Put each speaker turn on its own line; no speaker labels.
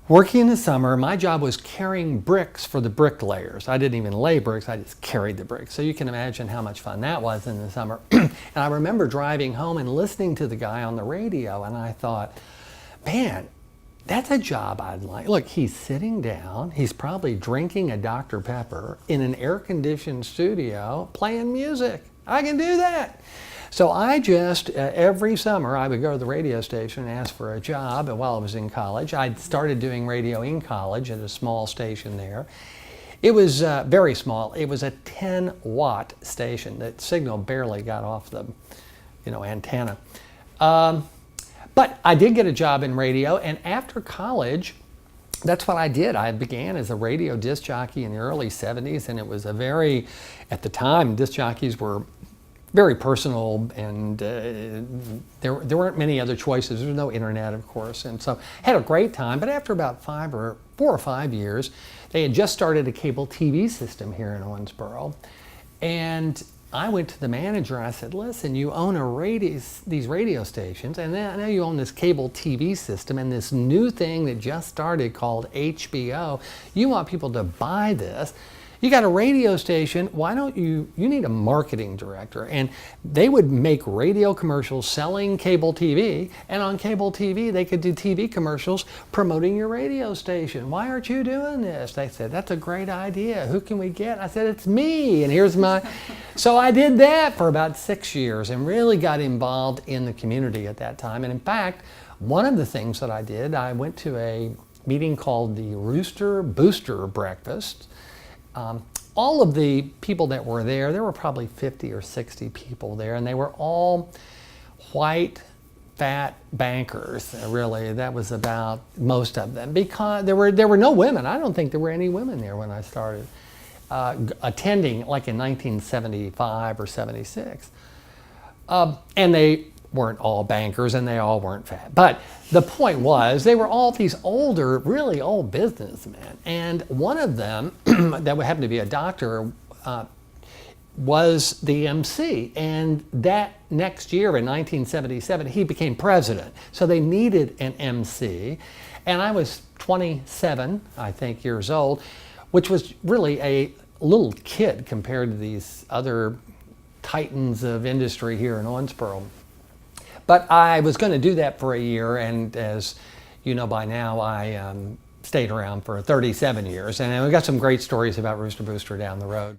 Working in the summer, my job was carrying bricks for the bricklayers. I didn't even lay bricks, I just carried the bricks. So you can imagine how much fun that was in the summer. And I remember driving home and listening to the guy on the radio, and I thought, man, that's a job I'd like. Look, he's sitting down, he's probably drinking a Dr. Pepper in an air-conditioned studio playing music. I can do that. So I just, every summer, I would go to the radio station and ask for a job. And while I was in college, I'd started doing radio in college at a small station there. It was very small. It was a 10-watt station. The signal barely got off the, antenna. But I did get a job in radio, and after college, that's what I did. I began as a radio disc jockey in the early 70s, and it was at the time, disc jockeys were very personal, and there weren't many other choices. There was no internet, of course, and so had a great time. But after about 4 or 5 years, they had just started a cable TV system here in Owensboro, and I went to the manager and I said, listen, you own these radio stations, and then I know you own this cable TV system and this new thing that just started called HBO. You want people to buy this. You got a radio station, why don't you need a marketing director. And they would make radio commercials selling cable TV, and on cable TV they could do TV commercials promoting your radio station. Why aren't you doing this? They said, that's a great idea. Who can we get? I said, it's me, and here's my... So I did that for about 6 years and really got involved in the community at that time. And in fact, one of the things that I did, I went to a meeting called the Rooster Booster Breakfast. All of the people that were there were probably 50 or 60 people there, and they were all white, fat bankers, really. That was about most of them, because there were no women. I don't think there were any women there when I started attending, like in 1975 or 76. And they weren't all bankers, and they all weren't fat. But the point was, they were all these older, really old businessmen. And one of them, that would happen to be a doctor, was the MC. And that next year, in 1977, he became president. So they needed an MC. And I was 27, I think, years old, which was really a little kid compared to these other titans of industry here in Owensboro. But I was going to do that for a year, and as you know by now, I stayed around for 37 years. And we got some great stories about Rooster Booster down the road.